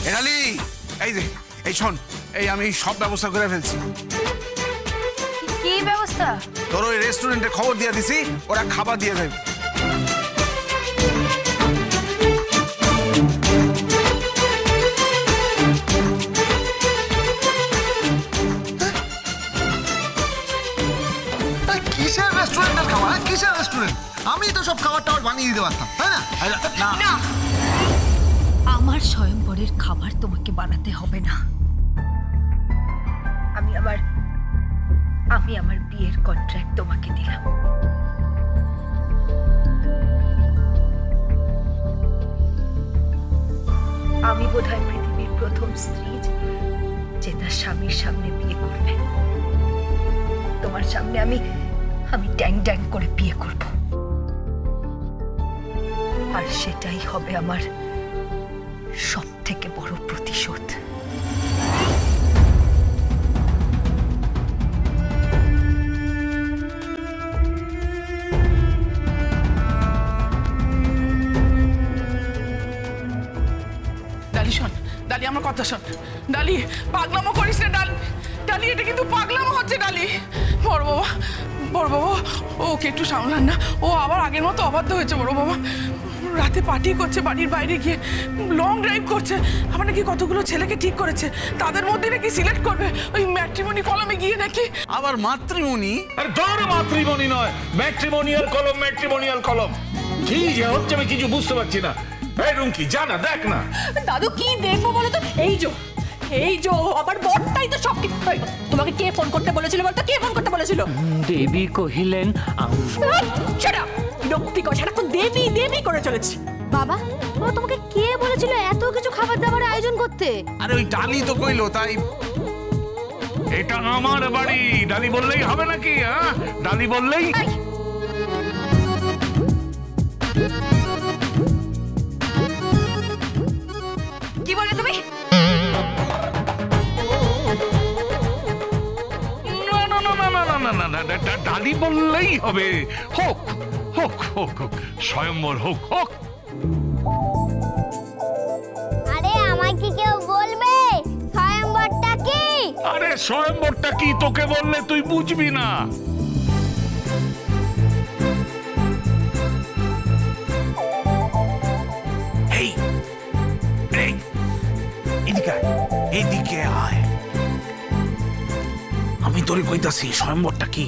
Denali এই যে এই শোন, এই আমি সব ব্যবস্থা করে ফেলছি। কি ব্যবস্থা? তোর ওই রেস্টুরেন্টে খবর দিয়ে দিছি, ওরা খাবার দিয়ে দেবে। কিসের রেস্টুরেন্টের খাবার? কিসের রেস্টুরেন্ট? আমি তো সব খাবার টাবার বানিয়ে দিতে পারতাম, তাই না? না, আমার স্বয়ংবরের খাবার তোমাকে বানাতে হবে না। আমি আমার বিয়ের কন্ট্রাক্ট তোমাকে দিলাম। আমি বোধহয় পৃথিবীর প্রথম স্ত্রী যে তার স্বামীর সামনে বিয়ে করবে। তোমার সামনে আমি ট্যাং ট্যাং করে বিয়ে করব, আর সেটাই হবে আমার সবথেকে বড় প্রতিশোধ। ডালি শোন, ডালি আমার কথা শোন। ডালি পাগলামো করিস না ডালি, এটা কিন্তু পাগলামো হচ্ছে ডালি। বড় বাবা ওকে একটু সামলান না, ও আবার আগের মতো অবাধ্য হয়েছে। বড় বাবা রাতে পার্টি করছে, বাড়ির বাইরে গিয়ে লং ড্রাইভ করছে, আবার নাকি কতগুলো ছেলেকে ঠিক করেছে, তাদের মধ্যে নাকি সিলেক্ট করবে ওই ম্যাট্রিমনি কলমে গিয়ে নাকি। আবার মাতৃমণি? আরে তোর মাতৃমণি নয়, ম্যাট্রিমোনিয়াল কলম, ম্যাট্রিমোনিয়াল কলম। কি যে হচ্ছে আমি কিছু বুঝতে পারছি না। এই রুমকি জানা দেখ না। দাদু কি দেখবো বলো তো? এই যে আবার বড়টাই তো সব। তোমাকে কে ফোন করতে বলেছিল বলতো? কে ফোন করতে বলেছিল? দেবী কহিলেন। সারাক্ষণ দেবী দেবী করে চলেছি। বাবা তোমাকে কে বলেছিল এত কিছু খাবার দাবার আয়োজন করতে? আরে ওই ডালি তো কইলো, তাই। এটা আমার বাড়ি, ডালি বললেই হবে নাকি? হ্যাঁ, ডালি বললেই। কি বলে তুমি? না, ডালি বললেই হবে। হোক হোক হোক হোক, স্বয়ম্বর হোক হোক। আরে আমাকে কেউ বলবে স্বয়ম্বরটা কি? আরে স্বয়ম্বরটা কি তোকে বললে তুই বুঝবি না। এদিকে আয়, আমি তোরে কইতাছি স্বয়ম্বরটা কি।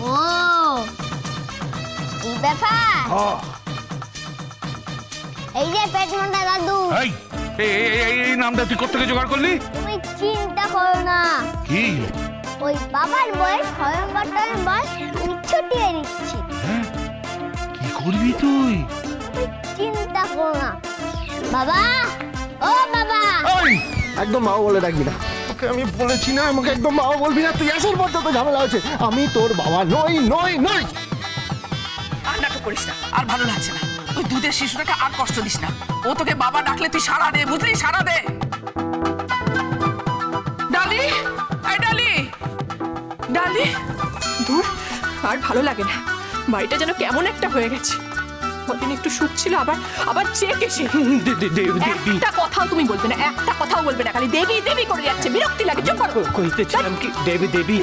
ও এই ব্যাপার। এই যে পেট মোটা দাদু, এই নামটা তুই কোথা থেকে জোগাড় করলি? তুমি চিন্তা করো না। কি? ওই বাবার বয়স স্বয়ম্বরটার বয়স আমি ছুটিয়ে দিচ্ছি। কি করবি তুই? চিন্তা করো না বাবা। ও বাবা, একদম মা বলে ডাকবি না। ওকে আমি বলেছি না আমাকে একদম মা বলবি না। তুই আসার পর তো ঝামেলা হচ্ছে। আমি তোর বাবা নই নই নই। আর নাটক করিস না, আর ভালো লাগছে না। ওই দুধের শিশুটাকে আর কষ্ট দিস না। ও তোকে বাবা ডাকলে তুই সাড়া দে, বুঝলি? সাড়া দে। ডালি, এই ডালি, ডালি। দূর, আর ভালো লাগে না। বাড়িটা যেন কেমন একটা হয়ে গেছে। কদিন একটু সুখ ছিল, আবার চেক এসে। একটা কথাও তুমি বলবে না, একটা কথাও বলবে না, খালি দেবী দেবী করে যাচ্ছে। বিরক্তি লাগে। চুপ করো। কইতেছিলাম কি দেবী দেবী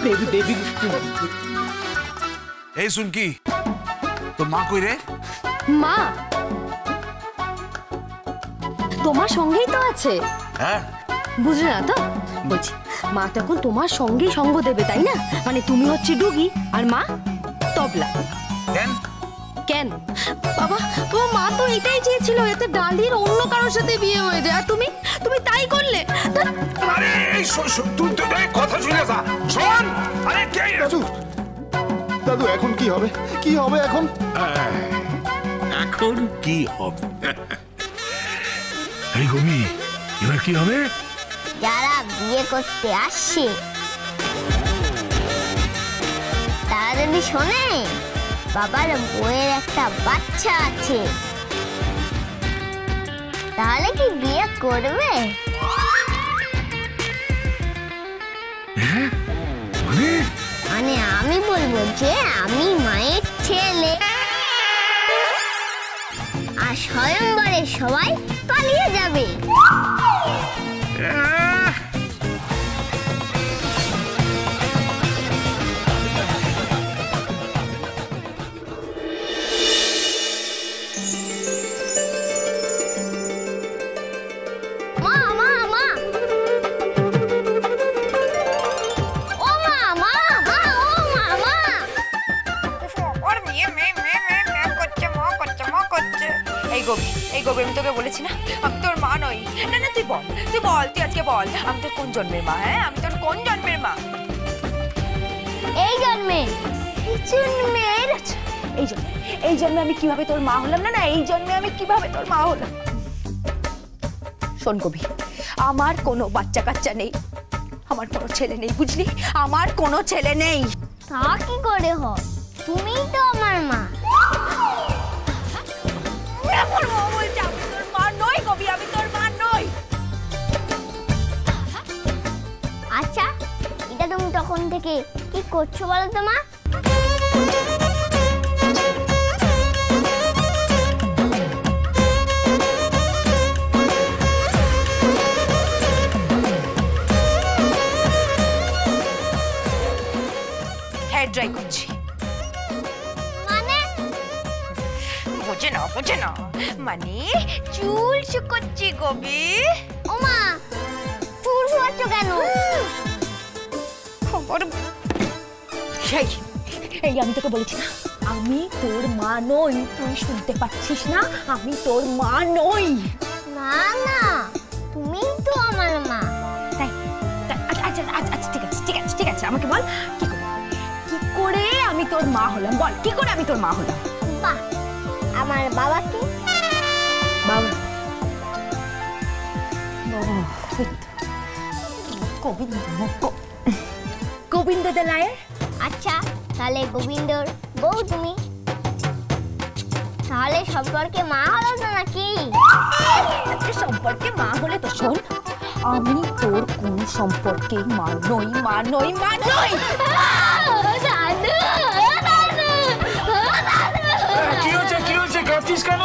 দেবী দেবী। এই শুন কি, তো মা কই রে? মা তোমার সঙ্গেই তো আছে। হ্যাঁ, বুঝলে না তো? বলছি মা তো এখন তোমার সঙ্গেই সঙ্গ দেবে, তাই না? মানে তুমি হচ্ছে ডুগি আর মা তবলা। কেন কেন বাবা? তোমার মা তো এটাই চেয়েছিল, এতে ডালির অন্য কারোর সাথে বিয়ে হয়ে যায়, আর তুমি তাই করলে। আরে তুই তো কথা শুনে যা। শোন, আরে কে? দাদু এখন কি হবে? কি হবে এখন? এখন কি হবে? এই গমি, এবার কি হবে? যারা বিয়ে করতে আসছে তারা যদি শোনে বাবার বউয়ের একটা বাচ্চা আছে, তাহলে কি বিয়ে করবে? মানে মানে বলছে আমি মায়ের ছেলে, আর স্বয়ংবরে সবাই পালিয়ে যাবে। এই গোবি, আমি তোকে বলেছি না আমি তোর মা নই। না না, তুই বল, তুই আজকে বল আমি তোর কোন জন্মের মা? হ্যাঁ, আমি তোর কোন জন্মের মা? এই জন্মের। এই জন্মে আমি কিভাবে তোর মা হলাম? না না, এই জন্মে আমি কিভাবে তোর মা হলাম? শোন গোবি, আমার কোনো বাচ্চা কাচ্চা নেই, আমার কোনো ছেলে নেই, বুঝলি? আমার কোনো ছেলে নেই। তা কি করে হয়? তুমিই তো আমার মা। আচ্ছা, এটা তুমি তখন থেকে কি করছো বলো তো মা? হেয়ার ড্রাই করছি। মানে? বোঝে না মানে চুল শুকোচ্ছি গোবি। ও মা, চুল শুকাচ্ছ কেন? এই আমি তোকে বলেছি না আমি তোর মা নই, তুই শুনতে পাচ্ছিস না? আমি তোর মা নই। না না, তুমিই তো আমার মা। তাই? আচ্ছা ঠিক আছে আমাকে বল কি করে আমি তোর মা হলাম? বল কি করে আমি তোর মা হলাম? বাহ, আমার বাবাকে গোবিন্দ দলায়ের। আচ্ছা, তাহলে গোবিন্দর বউ তুমি, তাহলে সম্পর্কে মা হলো তো নাকি? সম্পর্কে মা হলে তো শোন, আমি তোর কোন সম্পর্কে মা নই। কি হচ্ছে কাঁদছিস কেন?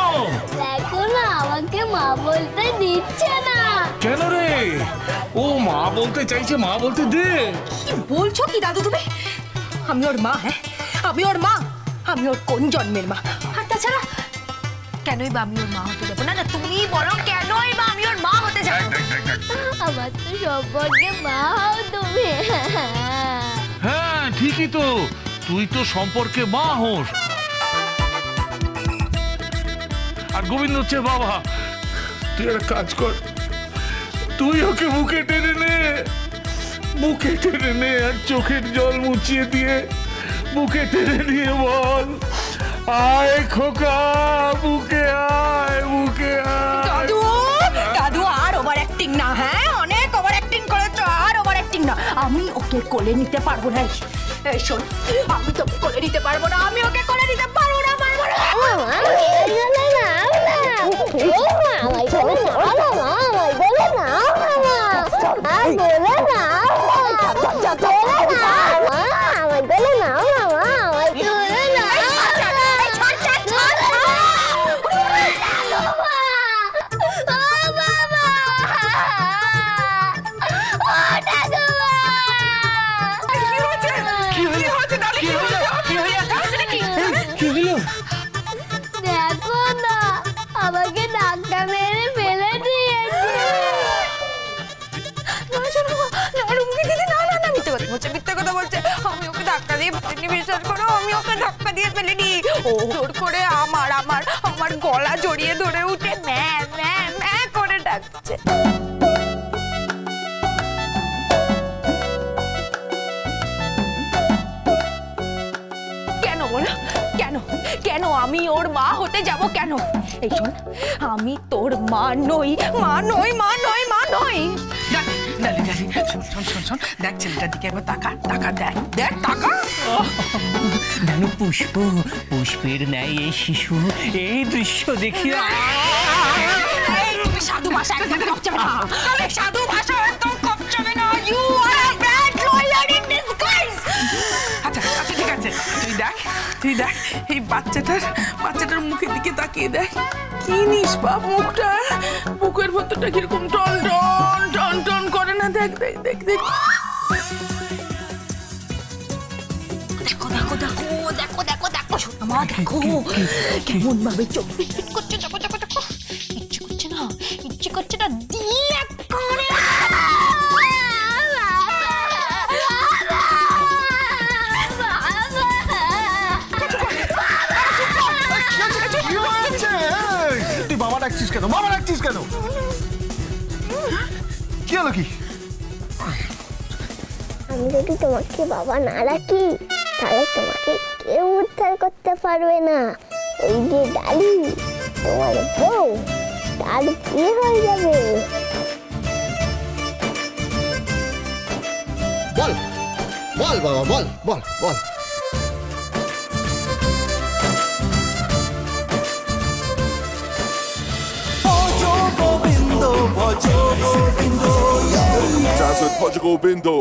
দেখো না, আমাকে মা বলতে দিচ্ছে না। কেন রে? ও মা বলতে চাইছে, মা বলতে দে। কি বলছো কি দাদু তুমি? আমি ওর মা? হ্যাঁ, আমি ওর মা? আমি ওর কোন জন্মের মা? আর তাছাড়া কেনই বা আমি ওর মা হতে যাবো? না না, তুমি বলো কেনই বা আমি ওর মা হতে যাবো? আমার তো সম্পর্কে মা হও তুমি। হ্যাঁ ঠিকই তো, তুই তো সম্পর্কে মা হোস, আর গোবিন্দ হচ্ছে বাবা। তুই একটা কাজ কর, তুই ওকে বুকে টেনে নে আর চোখের জল মুছিয়ে দিয়ে বুকে টেনে নিয়ে বল, আয় খোকা, বুকে আয়। দাদু আর ওভার অ্যাক্টিং না। হ্যাঁ, অনেক ওভার অ্যাক্টিং করেছো, আর ওভার অ্যাক্টিং না। আমি ওকে কোলে নিতে পারবো না। এই শোন, আমি তোকে কোলে নিতে পারবো না, আমি ওকে কোলে নিতে পারবো না। দেখো না, আমাকে ধাক্কা মেরে ফেলে দিয়েছে। মিথ্যে কথা বলছে। আমি ওকে ধাক্কা দিয়ে ফেলিনি, বিশ্বাস করো, আমি ওকে ধাক্কা দিয়ে ফেলিনি। ও জোর করে আমার গলা জড়িয়ে ধরে উঠে ম্যা করে ডাকছে। কেন বলো? কেন আমি ওর মা হতে যাব কেন? এই শোন, আমি তোর মা নই। শোন, দেখ ছেলেটার দিকে একবার তাকা, দেখ তাকা। জানো পুষ্পের ন্যায় এই শিশু এই দৃশ্য দেখিয়া তুমি সাধু ভাষা একদম কপচাবে না। সাধু ভাষা একদম কপচাবে না। You are a bad lawyer in disguise. আচ্ছা ঠিক আছে, আছে তুই দেখ এই বাচ্চাটার মুখের দিকে তাকিয়ে দেখ কি নিষ্পাপ মুখটা বুকের ভেতরটা কিরকম টন টন টন টন করে না দেখ দেখ দেখ দেখ দেখো দেখো দেখো দেখো দেখো দেখো সোনা মা দেখো কেমন ভাবে চোখ পিট করছে দেখো দেখো দেখো ইচ্ছে করছে না দিয়ে করে তুই বাবা ডাকছিস কেন কি হলো কি আমি যদি তোমাকে বাবা না ডাকি তাহলে তোমাকে কেউ উদ্ধার করতে পারবে না। ওই যে ডালি তোমার বউ তার বিয়ে হয়ে যাবে। বল বল বাবা বল বল বল Dance with Portugal Bindo.